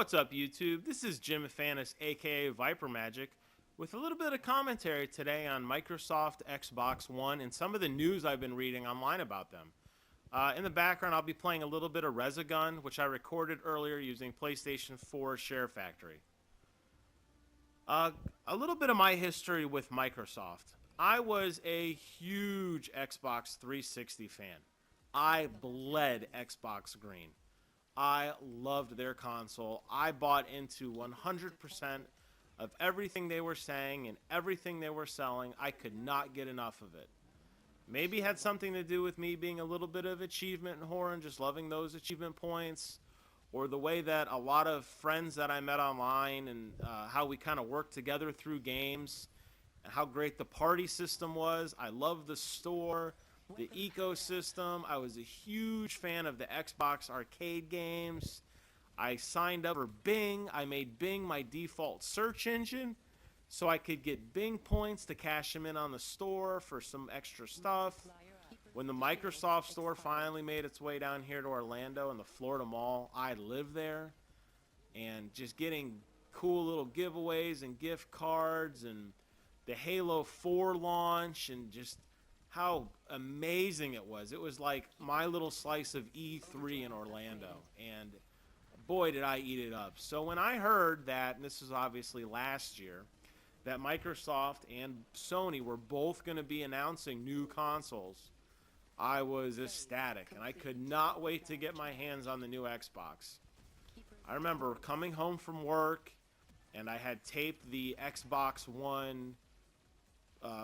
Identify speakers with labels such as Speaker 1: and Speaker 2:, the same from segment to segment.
Speaker 1: What's up, YouTube? This is Jim Fanis, aka vypermajik, with a little bit of commentary today on Microsoft Xbox One and some of the news I've been reading online about them. In the background, I'll be playing a little bit of Resogun, which I recorded earlier using PlayStation 4 Share Factory. A little bit of my history with Microsoft. I was a huge Xbox 360 fan. I bled Xbox green. I loved their console. I bought into 100% of everything they were saying and everything they were selling. I could not get enough of it. Maybe it had something to do with me being a little bit of achievement whore and just loving those achievement points, or the way that a lot of friends that I met online and how we kind of worked together through games and how great the party system was. I loved the store, the ecosystem. I was a huge fan of the Xbox arcade games. I signed up for Bing. I made Bing my default search engine so I could get Bing points to cash them in on the store for some extra stuff. When the Microsoft store finally made its way down here to Orlando in the Florida Mall, I lived there, and just getting cool little giveaways and gift cards and the Halo 4 launch and just how amazing it was. It was like my little slice of E3 in Orlando, and boy did I eat it up. So when I heard that, and this is obviously last year, that Microsoft and Sony were both going to be announcing new consoles, I was ecstatic, and I could not wait to get my hands on the new Xbox. I remember coming home from work, and I had taped the Xbox One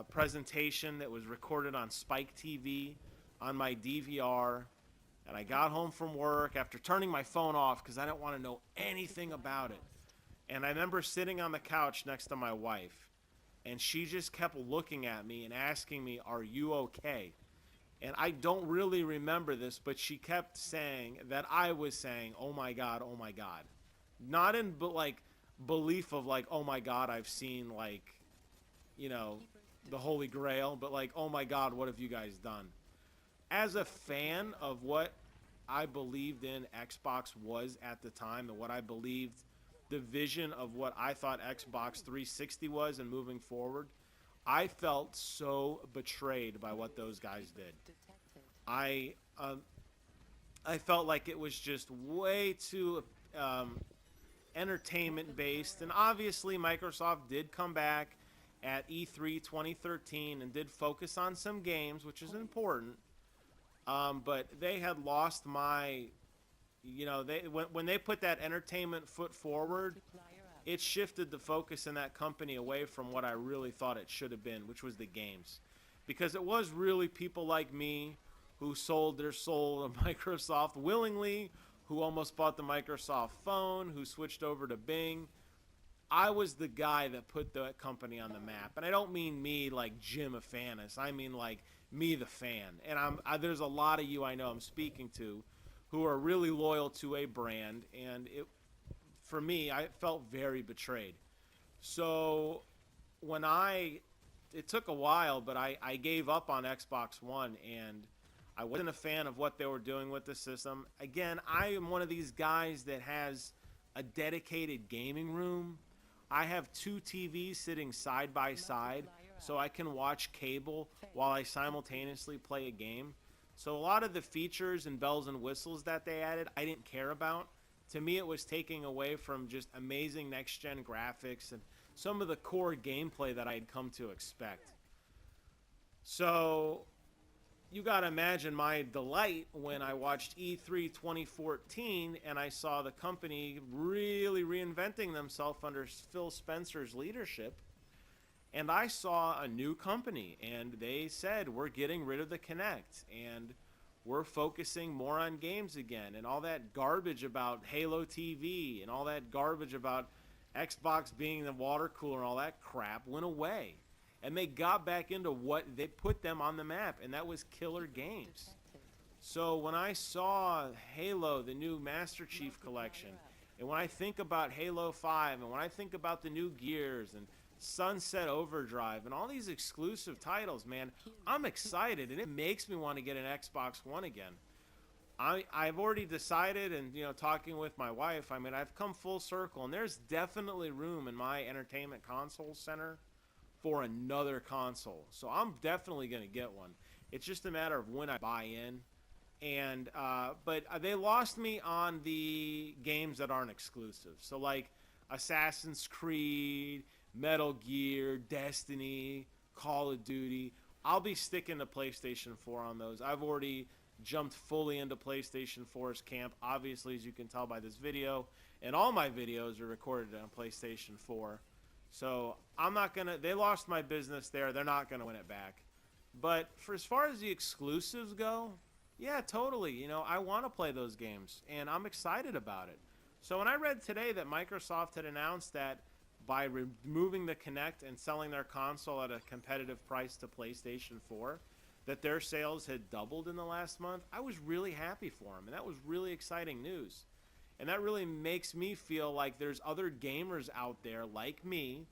Speaker 1: presentation that was recorded on Spike TV on my DVR, and I got home from work after turning my phone off because I didn't want to know anything about it. And I remember sitting on the couch next to my wife, and she just kept looking at me and asking me, "Are you okay?" And I don't really remember this, but she kept saying that I was saying, "Oh my God, oh my God." Not in like belief of like, "Oh my God, I've seen like, you know, the Holy Grail," but like, "Oh my God, what have you guys done?" As a fan of what I believed in Xbox was at the time, and what I believed the vision of what I thought Xbox 360 was and moving forward, I felt so betrayed by what those guys did. I felt like it was just way too entertainment based, and obviously Microsoft did come back at E3 2013 and did focus on some games, which is important. But they had lost my, when they put that entertainment foot forward, it shifted the focus in that company away from what I really thought it should have been, which was the games. Because it was really people like me who sold their soul to Microsoft willingly, who almost bought the Microsoft phone, who switched over to Bing. I was the guy that put the company on the map. And I don't mean me like Jim Fanis. I mean like me, the fan. And there's a lot of you I know I'm speaking to who are really loyal to a brand. And for me, I felt very betrayed. So it took a while, but I gave up on Xbox One, and I wasn't a fan of what they were doing with the system. Again, I am one of these guys that has a dedicated gaming room. I have two TVs sitting side by side so I can watch cable while I simultaneously play a game. So a lot of the features and bells and whistles that they added, I didn't care about. To me, it was taking away from just amazing next-gen graphics and some of the core gameplay that I had come to expect. So you got to imagine my delight when I watched E3 2014 and I saw the company really reinventing themselves under Phil Spencer's leadership. And I saw a new company, and they said, "We're getting rid of the Kinect, and we're focusing more on games again." And all that garbage about Halo TV and all that garbage about Xbox being the water cooler and all that crap went away. And they got back into what they put them on the map, and that was killer games. So when I saw Halo, the new Master Chief Collection, and when I think about Halo 5, and when I think about the new Gears and Sunset Overdrive and all these exclusive titles, man, I'm excited, and it makes me want to get an Xbox One again. I've already decided, and talking with my wife, I mean, I've come full circle, and there's definitely room in my entertainment console center for another console. So I'm definitely going to get one. It's just a matter of when I buy in. And but they lost me on the games that aren't exclusive. So like Assassin's Creed, Metal Gear, Destiny, Call of Duty. I'll be sticking to PlayStation 4 on those. I've already jumped fully into PlayStation 4's camp. Obviously, as you can tell by this video, and all my videos are recorded on PlayStation 4. So I'm not gonna. They lost my business there. They're not gonna win it back. But for as far as the exclusives go, yeah, totally. I want to play those games, and I'm excited about it. So when I read today that Microsoft had announced that by removing the Kinect and selling their console at a competitive price to PlayStation 4, that their sales had doubled in the last month, I was really happy for them, and that was really exciting news. And that really makes me feel like there's other gamers out there like me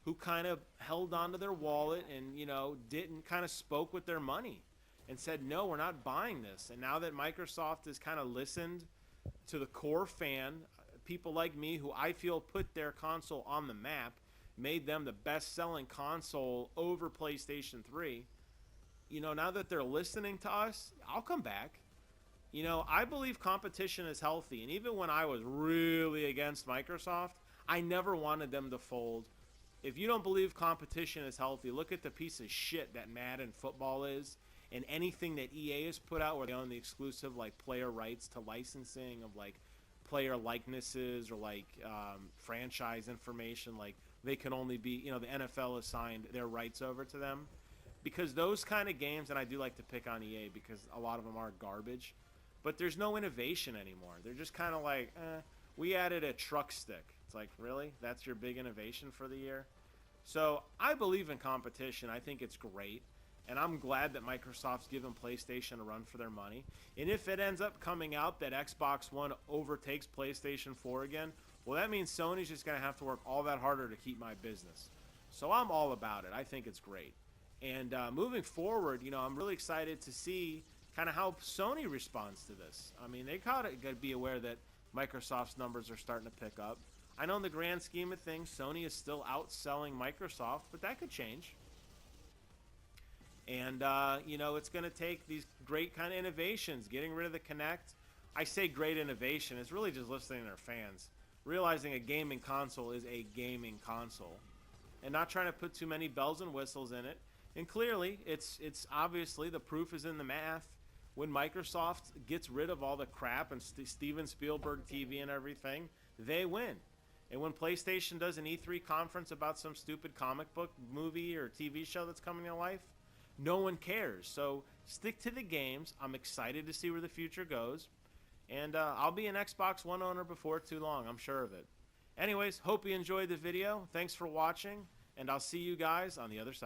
Speaker 1: who kind of held onto their wallet and, didn't kind of spoke with their money and said, no, we're not buying this. And now that Microsoft has kind of listened to the core fan, people like me who I feel put their console on the map, made them the best-selling console over PlayStation 3, now that they're listening to us, I'll come back. I believe competition is healthy. And even when I was really against Microsoft, I never wanted them to fold. If you don't believe competition is healthy, look at the piece of shit that Madden football is, and anything that EA has put out where they own the exclusive like player rights to licensing of like player likenesses or like franchise information, like they can only be, the NFL assigned their rights over to them. Because those kind of games, and I do like to pick on EA because a lot of them are garbage, but there's no innovation anymore. They're just kind of like, we added a truck stick. It's like, really? That's your big innovation for the year? So I believe in competition. I think it's great. And I'm glad that Microsoft's given PlayStation a run for their money. And if it ends up coming out that Xbox One overtakes PlayStation 4 again, well, that means Sony's just going to have to work all that harder to keep my business. So I'm all about it. I think it's great. And moving forward, I'm really excited to see kind of how Sony responds to this. I mean, they got to be aware that Microsoft's numbers are starting to pick up. I know in the grand scheme of things, Sony is still outselling Microsoft, but that could change. And, it's going to take these great kind of innovations, getting rid of the Kinect. I say great innovation. It's really just listening to their fans, realizing a gaming console is a gaming console, and not trying to put too many bells and whistles in it. And clearly, it's obviously the proof is in the math. When Microsoft gets rid of all the crap and Steven Spielberg TV and everything, they win. And when PlayStation does an E3 conference about some stupid comic book movie or TV show that's coming to life, no one cares. So stick to the games. I'm excited to see where the future goes. And I'll be an Xbox One owner before too long. I'm sure of it. Anyways, hope you enjoyed the video. Thanks for watching. And I'll see you guys on the other side.